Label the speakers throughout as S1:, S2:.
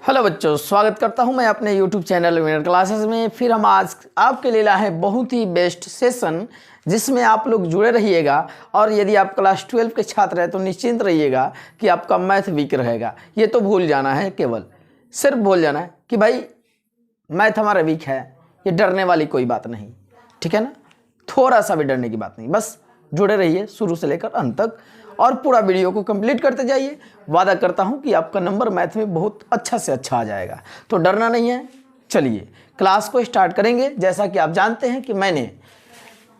S1: Hello बच्चों, स्वागत करता हूं मैं अपने YouTube चैनल विनर क्लासेस में। फिर हम आज आपके लिए लाए हैं बहुत ही बेस्ट सेशन जिसमें आप लोग जुड़े रहिएगा। और यदि आप क्लास 12 के छात्र हैं तो निश्चिंत रहिएगा कि आपका मैथ वीक रहेगा। ये तो भूल जाना है, केवल सिर्फ भूल जाना है कि भाई मैथ हमारा वीक है। ये डरने वाली कोई बात नहीं, ठीक है ना। थोड़ा सा भी डरने की बात नहीं, बस जुड़े रहिए शुरू से लेकर अंत तक और पूरा वीडियो को कंप्लीट करते जाइए। वादा करता हूं कि आपका नंबर मैथ में बहुत अच्छा से अच्छा आ जाएगा, तो डरना नहीं है। चलिए क्लास को स्टार्ट करेंगे। जैसा कि आप जानते हैं कि मैंने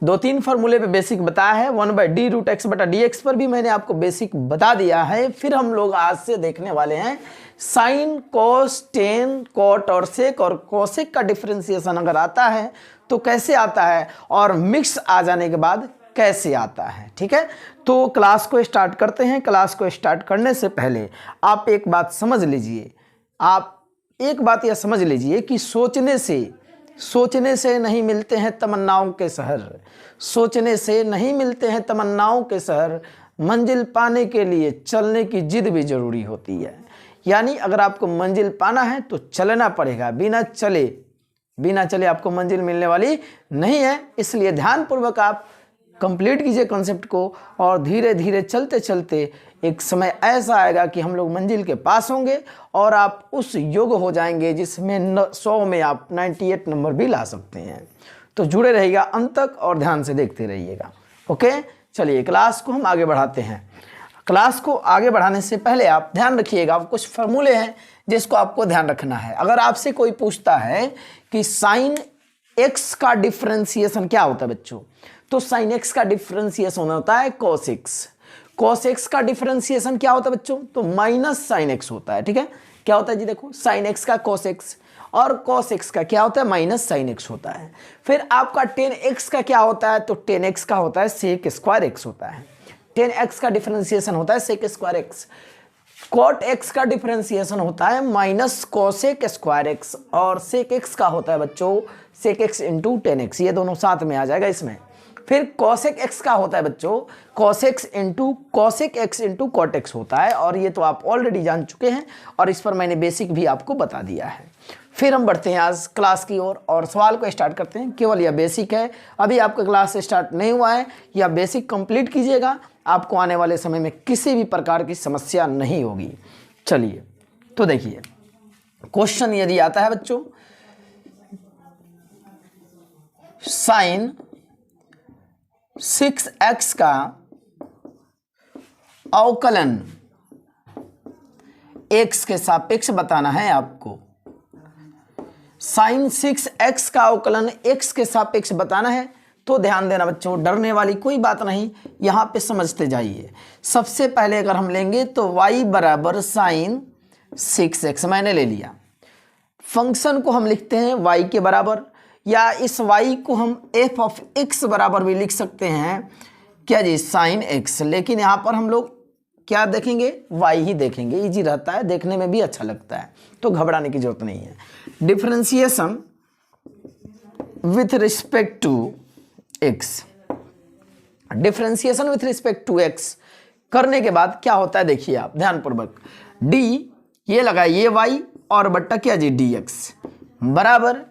S1: 2-3 फार्मूले पे बेसिक बताया है। 1/d√x/dx पर भी मैंने आपको बेसिक बता दिया है। फिर हम लोग आज से देखने वाले हैं साइन, कोस, टेन, कोट और सेक और कोसेक का डिफरेंशिएशन अगर आता है तो कैसे आता है, और मिक्स आ जाने के बाद कैसे आता है। ठीक है, तो क्लास को स्टार्ट करते हैं। क्लास को स्टार्ट करने से पहले आप एक बात समझ लीजिए। आप एक बात यह समझ लीजिए कि सोचने से नहीं मिलते हैं तमन्नाओं के शहर। सोचने से नहीं मिलते हैं तमन्नाओं के शहर। मंजिल पाने के लिए चलने की जिद भी जरूरी होती है। यानी अगर आपको मंजिल पाना है तो चलना पड़ेगा। बिना चले आपको मंजिल मिलने वाली नहीं है। इसलिए ध्यानपूर्वक आप कंप्लीट कीजिए कॉन्सेप्ट को, और धीरे धीरे चलते चलते एक समय ऐसा आएगा कि हम लोग मंजिल के पास होंगे और आप उस योग हो जाएंगे जिसमें 100 में आप 98 नंबर भी ला सकते हैं। तो जुड़े रहिएगा अंत तक और ध्यान से देखते रहिएगा। ओके, चलिए क्लास को हम आगे बढ़ाते हैं। क्लास को आगे बढ़ाने से पहले आप ध्यान रखिएगा, कुछ फार्मूले हैं जिसको आपको ध्यान रखना है। अगर आपसे कोई पूछता है कि साइन एक्स का डिफरेंशिएशन क्या होता है बच्चों, तो साइन एक्स का डिफरेंशिएशन होता है कॉस एक्स। कॉस एक्स का डिफरेंशिएशन क्या होता है बच्चों, तो माइनस साइन एक्स होता है। ठीक है, क्या होता है जी, देखो साइन एक्स का कॉस एक्स और कॉस एक्स का क्या होता है, माइनस साइन एक्स होता है। फिर आपका टेन एक्स का क्या होता है, तो टेन एक्स का होता है सेक स्क्वायर एक्स होता है। टेन एक्स का डिफरेंशिएशन होता है sec square x. Cot x का डिफरेंशिएशन होता है माइनस कोसेक स्क्वायर एक्स, और सेक एक्स का होता है बच्चों sec x into tan x. ये दोनों साथ में आ जाएगा इसमें। फिर कोसेक एक्स का होता है बच्चों cosec x into cot x होता है, और ये तो आप ऑलरेडी जान चुके हैं और इस पर मैंने बेसिक भी आपको बता दिया है। फिर हम बढ़ते हैं आज क्लास की ओर और सवाल को स्टार्ट करते हैं। केवल यह बेसिक है, अभी आपका क्लास स्टार्ट नहीं हुआ है। यह बेसिक कंप्लीट कीजिएगा, आपको आने वाले समय में किसी भी प्रकार की समस्या नहीं होगी। चलिए तो देखिए, क्वेश्चन यदि आता है बच्चों, साइन 6x का अवकलन x के सापेक्ष बताना है आपको। साइन 6x का अवकलन x के सापेक्ष बताना है, तो ध्यान देना बच्चों, डरने वाली कोई बात नहीं, यहां पे समझते जाइए। सबसे पहले अगर हम लेंगे तो y बराबर साइन 6x मैंने ले लिया। फंक्शन को हम लिखते हैं y के बराबर, या इस y को हम f ऑफ x बराबर भी लिख सकते हैं, क्या जी, साइन x। लेकिन यहाँ पर हम लोग क्या देखेंगे, y ही देखेंगे, इजी रहता है, देखने में भी अच्छा लगता है, तो घबराने की जरूरत नहीं है। Differentiation with respect to x, differentiation with respect to x करने के बाद क्या होता है, देखिए आप ध्यानपूर्वक। d ये लगा ये y और बट्टा क्या जी dx बराबर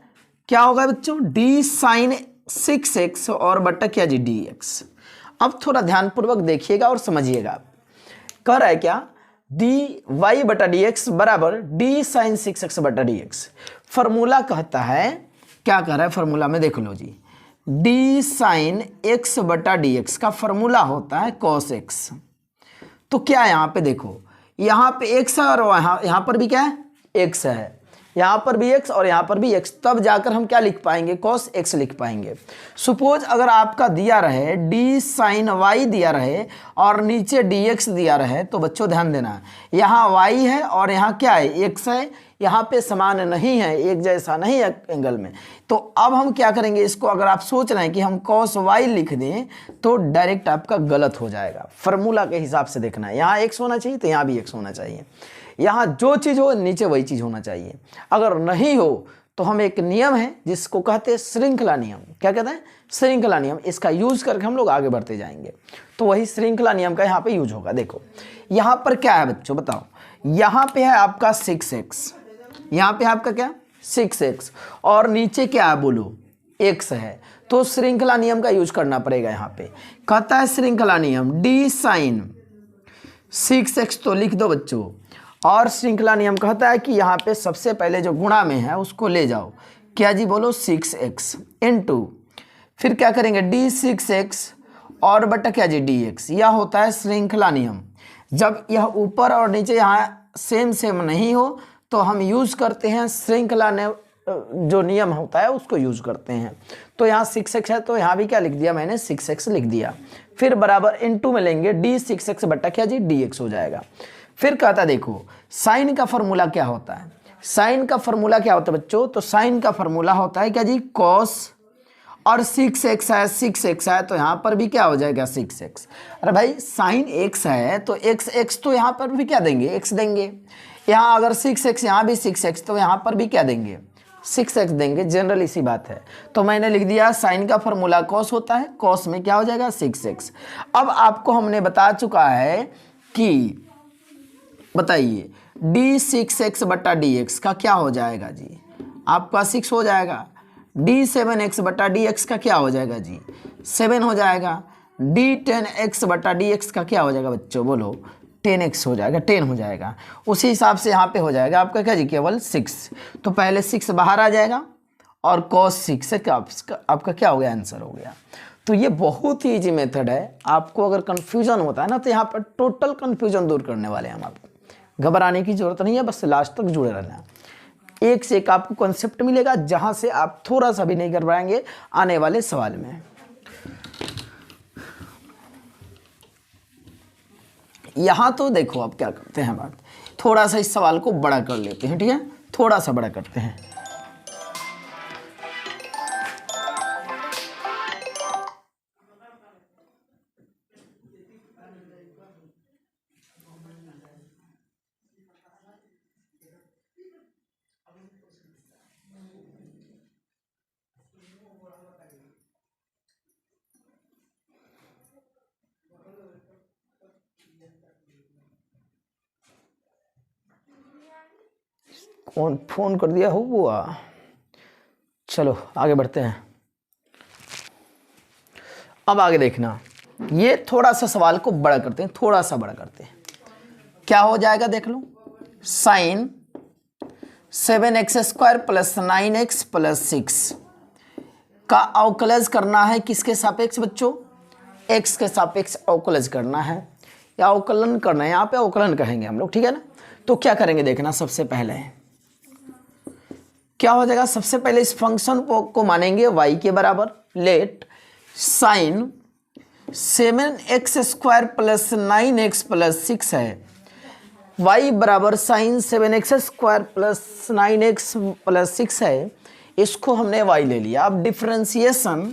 S1: क्या होगा बच्चों, d साइन 6x और बट्टा क्या जी dx। अब थोड़ा ध्यानपूर्वक देखिएगा और समझिएगा, कह रहा है क्या, dy बटा dx बराबर d साइन 6x बटा dx। फॉर्मूला कहता है, क्या कह रहा है फॉर्मूला में देख लो जी, d साइन x बटा dx का फॉर्मूला होता है cos x। तो क्या है यहाँ पे देखो, यहाँ पे x है और यहाँ पर भी क्या है, x है, यहाँ पर भी x और यहाँ पर भी x, तब जाकर हम क्या लिख पाएंगे, cos x लिख पाएंगे। सपोज अगर आपका दिया रहे d साइन y दिया रहे और नीचे dx दिया रहे, तो बच्चों ध्यान देना, यहाँ y है और यहाँ क्या है, x है, यहाँ पे समान नहीं है, एक जैसा नहीं है एंगल में। तो अब हम क्या करेंगे, इसको अगर आप सोच रहे हैं कि हम cos y लिख दें तो डायरेक्ट आपका गलत हो जाएगा। फार्मूला के हिसाब से देखना है, यहाँ x होना चाहिए तो यहाँ भी x होना चाहिए, यहाँ जो चीज़ हो नीचे वही चीज़ होना चाहिए। अगर नहीं हो तो हम एक नियम है जिसको कहते हैं श्रृंखला नियम। क्या कहते हैं, श्रृंखला नियम। इसका यूज करके हम लोग आगे बढ़ते जाएंगे। तो वही श्रृंखला नियम का यहाँ पे यूज होगा। देखो यहाँ पर क्या है बच्चों, बताओ, यहाँ पे है आपका 6x, यहाँ पे आपका क्या 6x और नीचे क्या है बोलो x है, तो श्रृंखला नियम का यूज करना पड़ेगा। यहाँ पे कहता है श्रृंखला नियम d साइन 6x, तो लिख दो बच्चों। और श्रृंखला नियम कहता है कि यहाँ पे सबसे पहले जो गुणा में है उसको ले जाओ, क्या जी बोलो 6x इनटू, फिर क्या करेंगे d6x और बटा क्या जी dx। यह होता है श्रृंखला नियम। जब यह ऊपर और नीचे यहाँ सेम सेम नहीं हो तो हम यूज करते हैं श्रृंखला ने जो नियम होता है उसको यूज करते हैं। तो यहाँ 6x है तो यहाँ भी क्या लिख दिया मैंने 6x लिख दिया, फिर बराबर इनटू में लेंगे d6x बटा क्या जी dx हो जाएगा। फिर कहता देखो साइन का फॉर्मूला क्या होता है, साइन का फॉर्मूला क्या होता है बच्चों, तो साइन का फॉर्मूला होता है क्या जी cos, और 6x है 6x है तो यहाँ पर भी क्या हो जाएगा 6x। अरे भाई साइन x है तो x तो यहाँ पर भी क्या देंगे x देंगे, यहाँ अगर 6x यहाँ भी 6x तो यहाँ पर भी क्या देंगे 6x देंगे, जनरल इसी बात है। तो मैंने लिख दिया साइन का फॉर्मूला cos होता है, cos में क्या हो जाएगा 6x। अब आपको हमने बता चुका है कि बताइए d6x बटा dx का क्या हो जाएगा जी, आपका 6 हो जाएगा। d7x बटा dx का क्या हो जाएगा जी 7 हो जाएगा। d10x बटा dx का क्या हो जाएगा बच्चों बोलो 10x हो जाएगा, 10 हो जाएगा। उसी हिसाब से यहाँ पे हो जाएगा आपका क्या जी केवल 6। तो पहले 6 बाहर आ जाएगा और cos 6 से आपका क्या हो गया आंसर हो गया। तो ये बहुत ही ईजी मेथड है। आपको अगर कन्फ्यूजन होता है ना तो यहाँ पर टोटल कन्फ्यूजन दूर करने वाले हैं हम आपको, घबराने की जरूरत नहीं है, बस लास्ट तक जुड़े रहना। एक से एक आपको कॉन्सेप्ट मिलेगा जहां से आप थोड़ा सा भी नहीं घबराएंगे आने वाले सवाल में। यहां तो देखो आप क्या करते हैं बात, थोड़ा सा इस सवाल को बड़ा कर लेते हैं, ठीक है, थोड़ा सा बड़ा करते हैं। कौन फोन कर दिया हो बुआ, चलो आगे बढ़ते हैं। अब आगे देखना, ये थोड़ा सा सवाल को बड़ा करते हैं, थोड़ा सा बड़ा करते हैं। क्या हो जाएगा देख लो, sign 7x² plus 9x plus 6 का अवकलज करना है किसके सापेक्ष बच्चों, x के सापेक्ष अवकलज करना है या अवकलन करना है, यहाँ पे अवकलन कहेंगे हम लोग, ठीक है ना। तो क्या करेंगे देखना, सबसे पहले क्या हो जाएगा, सबसे पहले इस फंक्शन को मानेंगे y के बराबर। Late sign 7x² plus 9x plus 6 है, y बराबर sign 7x² plus 9x plus 6 है, इसको हमने y ले लिया। अब differentiation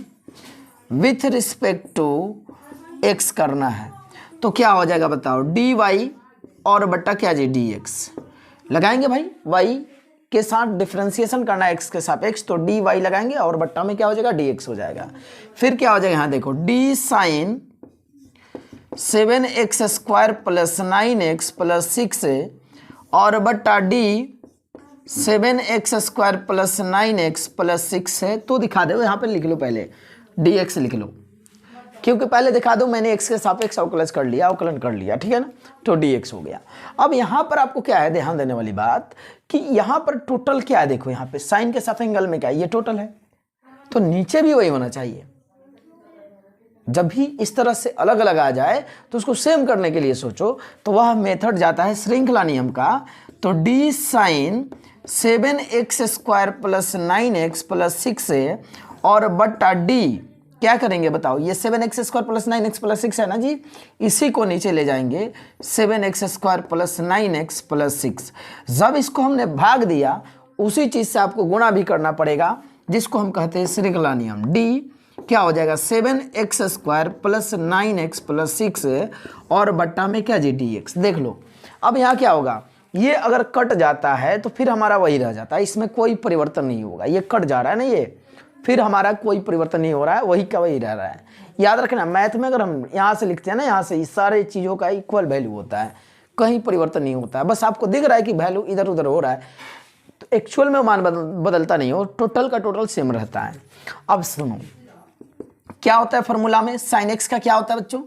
S1: with respect to x करना है तो क्या हो जाएगा बताओ, dy और बट्टा क्या जी dx लगाएंगे भाई, y के साथ डिफरेंशिएशन करना है x के सापेक्ष, तो dy लगाएंगे और बट्टा में क्या हो जाएगा dx हो जाएगा। फिर क्या हो जाएगा यहाँ देखो, d sign 7x² plus 9x plus 6 और बट्टा d 7x² plus 9x plus 6 है। तो दिखा दो, यहाँ पे लिख लो, पहले dx लिख लो, क्योंकि पहले दिखा दो मैंने x के सापेक्ष अवकलन कर लिया, ठीक है ना, तो dx हो गया। अब यहाँ पर आपको क्या है ध्यान देने वाली बात कि यहाँ पर टोटल क्या है, देखो यहाँ पे साइन के साथ एंगल में क्या है, ये टोटल है, तो नीचे भी वही होना चाहिए। जब भी इस तरह से अलग अलग आ जाए तो उसको सेम करने के लिए सोचो, तो वह मेथड जाता है श्रृंखला नियम का। तो d sign 7x² plus 9x plus 6 है और बट्टा d क्या करेंगे बताओ, ये 7x² प्लस 9x प्लस 6 है ना जी, इसी को नीचे ले जाएंगे 7x² प्लस 9x प्लस 6। जब इसको हमने भाग दिया उसी चीज से आपको गुणा भी करना पड़ेगा, जिसको हम कहते हैं श्रृंखला नियम। d क्या हो जाएगा 7x² प्लस 9x प्लस 6 और बट्टा में क्या जी dx। देख लो अब यहाँ क्या होगा, ये अगर कट जाता है तो फिर हमारा वही रह जाता है, इसमें कोई परिवर्तन नहीं होगा। ये कट जा रहा है ना, ये फिर हमारा कोई परिवर्तन नहीं हो रहा है, वही का वही रह रहा है। याद रखना मैथ में अगर हम यहाँ से लिखते हैं ना, यहाँ से इस सारे चीज़ों का इक्वल वैल्यू होता है, कहीं परिवर्तन नहीं होता है। बस आपको दिख रहा है कि वैल्यू इधर उधर हो रहा है, तो एक्चुअल में मान बदलता नहीं हो, टोटल का टोटल सेम रहता है। अब सुनो क्या होता है फॉर्मूला में, साइन एक्स का क्या होता है बच्चों,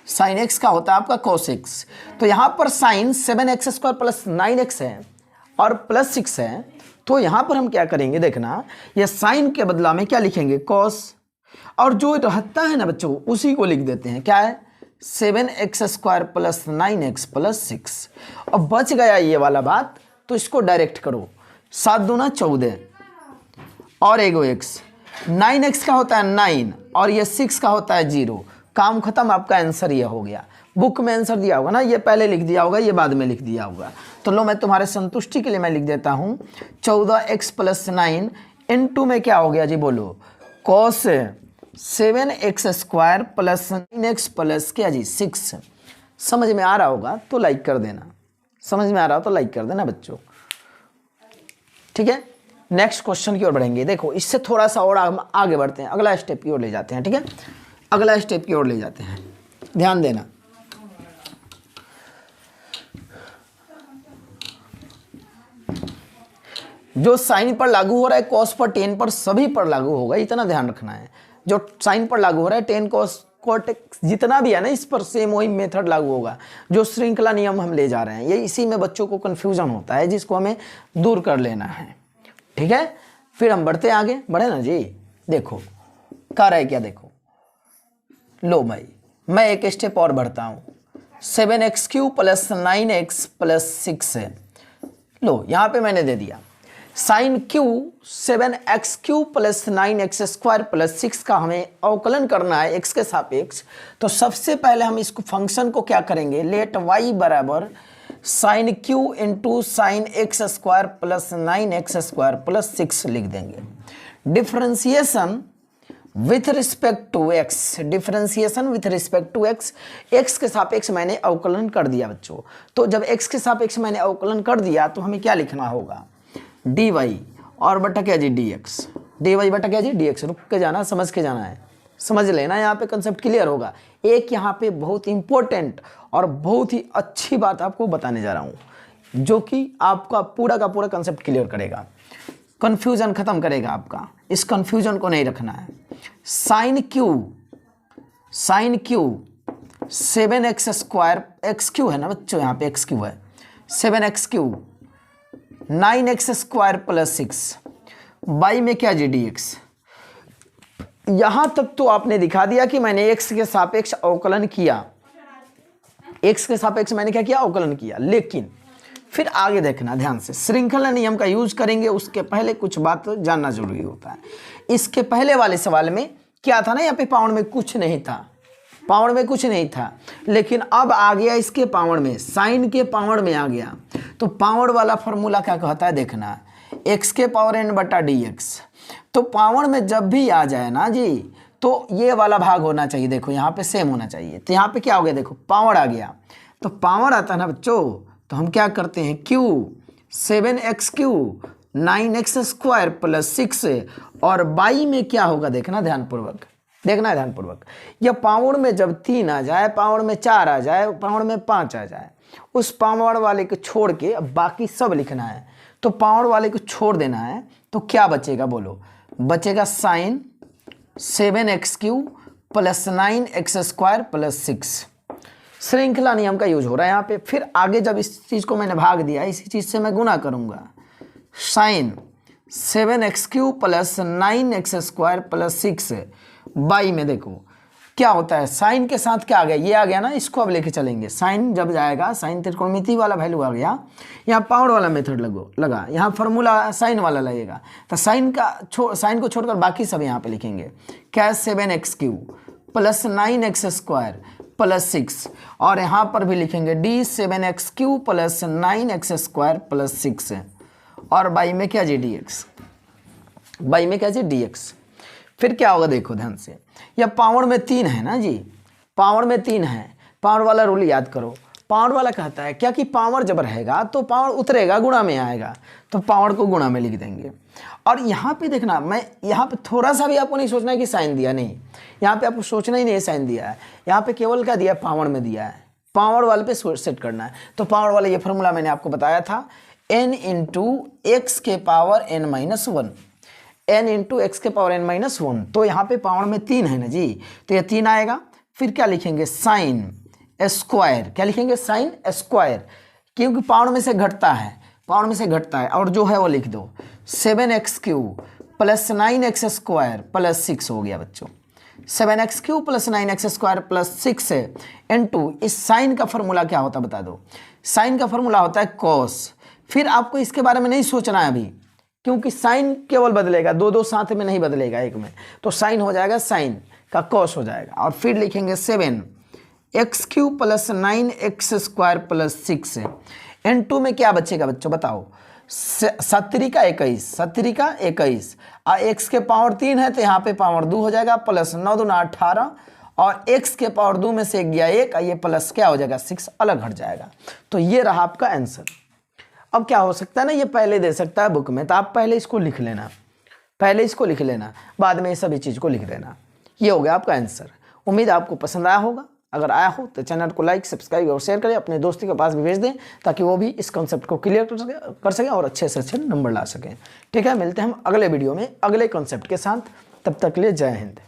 S1: साइन एक्स का होता है आपका कॉस एक्स। तो यहाँ पर साइन 7x² प्लस 9x है और प्लस 6 है, तो यहाँ पर हम क्या करेंगे देखना, ये साइन के बदला में क्या लिखेंगे कॉस, और जो रहता है ना बच्चों उसी को लिख देते हैं, क्या है 7x² प्लस 9x प्लस 6। अब बच गया ये वाला बात, तो इसको डायरेक्ट करो, 7 दूना 14 और एगो एक्स, 9x का होता है 9 और ये 6 का होता है 0, काम खत्म, आपका आंसर ये हो गया। बुक में आंसर दिया होगा ना, ये पहले लिख दिया होगा, ये बाद में लिख दिया होगा। तो लो मैं तुम्हारे संतुष्टि के लिए मैं लिख देता हूँ 14x प्लस 9 इंटू में क्या हो गया जी बोलो, cos 7x² plus 9x plus क्या जी 6। समझ में आ रहा होगा तो लाइक कर देना, समझ में आ रहा हो तो लाइक कर देना बच्चों, ठीक है। नेक्स्ट क्वेश्चन की ओर बढ़ेंगे। देखो इससे थोड़ा सा और आगे बढ़ते हैं, अगला स्टेप की ओर ले जाते हैं, ठीक है, अगला स्टेप की ओर ले जाते हैं, ध्यान देना। जो साइन पर लागू हो रहा है कॉस पर टेन पर सभी पर लागू होगा, इतना ध्यान रखना है। जो साइन पर लागू हो रहा है टेन कॉस कॉट जितना भी है ना, इस पर सेम वही मेथड लागू होगा। जो श्रृंखला नियम हम ले जा रहे हैं, ये इसी में बच्चों को कन्फ्यूजन होता है, जिसको हमें दूर कर लेना है, ठीक है। फिर हम बढ़ते आगे, बढ़े ना जी। देखो कर रहा है क्या, देखो लो भाई मैं एक स्टेप और बढ़ता हूँ, 7x³ प्लस 9x प्लस 6 है। लो यहाँ पे मैंने दे दिया sign Q 7x³ plus 9x² plus 6 का हमें अवकलन करना है x के सापेक्ष। तो सबसे पहले हम इसको फंक्शन को क्या करेंगे, लेट y बराबर sine q into sine x² plus 9x² plus 6 लिख देंगे। Differentiation with respect to x, differentiation with respect to x, x के सापेक्ष मैंने अवकलन कर दिया बच्चों। तो जब एक्स के सापेक्ष मैंने अवकलन कर दिया तो हमें क्या लिखना होगा, डी वाई और बटा क्या जी डी एक्स, डी वाई बटा क्या जी डी एक्स। रुक के जाना, समझ के जाना है, समझ लेना, यहाँ पे कंसेप्ट क्लियर होगा। एक यहाँ पे बहुत इंपॉर्टेंट और बहुत ही अच्छी बात आपको बताने जा रहा हूँ, जो कि आपका पूरा का पूरा कंसेप्ट क्लियर करेगा, कन्फ्यूजन खत्म करेगा आपका। इस कन्फ्यूजन को नहीं रखना है। साइन क्यू 7x², x³ है ना बच्चों, यहाँ पे x³ है, 7x³ 9x² प्लस 6 बाई में क्या जी डी एक्स। यहां तक तो आपने दिखा दिया कि मैंने x के सापेक्ष अवकलन किया, x के सापेक्ष मैंने क्या किया, अवकलन किया। लेकिन फिर आगे देखना ध्यान से, श्रृंखला नियम का यूज करेंगे, उसके पहले कुछ बात जानना जरूरी होता है। इसके पहले वाले सवाल में क्या था ना, यहाँ पे पावर में कुछ नहीं था, पावर में कुछ नहीं था, लेकिन अब आ गया इसके पावर में, साइन के पावर में आ गया। तो पावर वाला फॉर्मूला क्या कहता है देखना, x के पावर n बटा डी एक्स। तो पावर में जब भी आ जाए ना जी, तो ये वाला भाग होना चाहिए, देखो यहाँ पे सेम होना चाहिए। तो यहाँ पे क्या हो गया, देखो पावर आ गया। तो पावर आता है ना बच्चों, तो हम क्या करते हैं, q 7x³ 9x² प्लस 6 और बाई में क्या होगा देखना ध्यानपूर्वक, देखना है ध्यानपूर्वक। यह पावर में जब 3 आ जाए, पावर में 4 आ जाए, पावर में 5 आ जाए, उस पावर वाले को छोड़ के अब बाकी सब लिखना है। तो पावर वाले को छोड़ देना है, तो क्या बचेगा बोलो, बचेगा sign 7x³ plus 9x² plus 6। श्रृंखला नियम का यूज हो रहा है यहाँ पे। फिर आगे जब इस चीज़ को मैंने भाग दिया, इसी चीज़ से मैं गुना करूँगा, sign 7x³ plus 9x² plus 6 by में देखो क्या होता है, साइन के साथ क्या आ गया, ये आ गया ना, इसको अब लेके चलेंगे। साइन जब जाएगा, साइन त्रिकोणमिति वाला वैल्यू आ गया, यहाँ पावर वाला मेथड लगा, यहाँ फार्मूला साइन वाला लगेगा। तो साइन को छोड़कर बाकी सब यहाँ पे लिखेंगे, क्या 7x³ प्लस 9x² प्लस 6 और यहाँ पर भी लिखेंगे D 7x³ plus 9x² plus 6 और बाई में क्या जी डी एक्स, बाई में क्या जी डी एक्स। फिर क्या होगा देखो ध्यान से, यह पावर में 3 है ना जी, पावर में 3 है, पावर वाला रूल याद करो। पावर वाला कहता है क्या कि पावर जब रहेगा तो पावर उतरेगा, गुणा में आएगा, तो पावर को गुणा में लिख देंगे। और यहाँ पे देखना, मैं यहाँ पे थोड़ा सा भी आपको नहीं सोचना है कि साइन दिया, नहीं, यहाँ पे आपको सोचना ही नहीं है साइन दिया है, यहाँ पे केवल क्या दिया है, पावर में दिया है, पावर वाले पे सेट करना है। तो पावर वाला ये फॉर्मूला मैंने आपको बताया था, n इंटू एक्स के power n minus one, n into x के पावर n माइनस वन। तो यहाँ पे पावर में 3 है ना जी, तो ये 3 आएगा। फिर क्या लिखेंगे, साइन स्क्वायर, क्या लिखेंगे, साइन स्क्वायर, क्योंकि पावर में से घटता है, पावर में से घटता है, और जो है वो लिख दो 7x³ plus 9x square plus 6 हो गया बच्चों। 7x³ plus 9x square plus 6 है इंटू, इस साइन का फॉर्मूला क्या होता है बता दो, साइन का फॉर्मूला होता है कॉस। फिर आपको इसके बारे में नहीं सोचना है अभी, क्योंकि साइन केवल बदलेगा, दो साथ में नहीं बदलेगा, एक में, तो साइन हो जाएगा, साइन का कॉस हो जाएगा। और फिर लिखेंगे 7x³ plus 9x square plus 6 है इंटू में क्या बचेगा बच्चों बताओ, 7 का 21, 7 का 21, और x के पावर 3 है तो यहाँ पे पावर 2 हो जाएगा, प्लस 9 दूना 18, और x के पावर 2 में से गया 1, ये प्लस क्या हो जाएगा 6, अलग हट जाएगा। तो ये रहा आपका आंसर। अब क्या हो सकता है ना, ये पहले दे सकता है बुक में, तो आप पहले इसको लिख लेना, पहले इसको लिख लेना, बाद में ये सभी चीज़ को लिख देना। ये हो गया आपका आंसर। उम्मीद आपको पसंद आया होगा, अगर आया हो तो चैनल को लाइक, सब्सक्राइब और शेयर करें, अपने दोस्तों के पास भी भेज दें, ताकि वो भी इस कॉन्सेप्ट को क्लियर कर सकें और अच्छे से अच्छे नंबर ला सकें। ठीक है, मिलते हैं हम अगले वीडियो में अगले कॉन्सेप्ट के साथ, तब तक के लिए जय हिंद।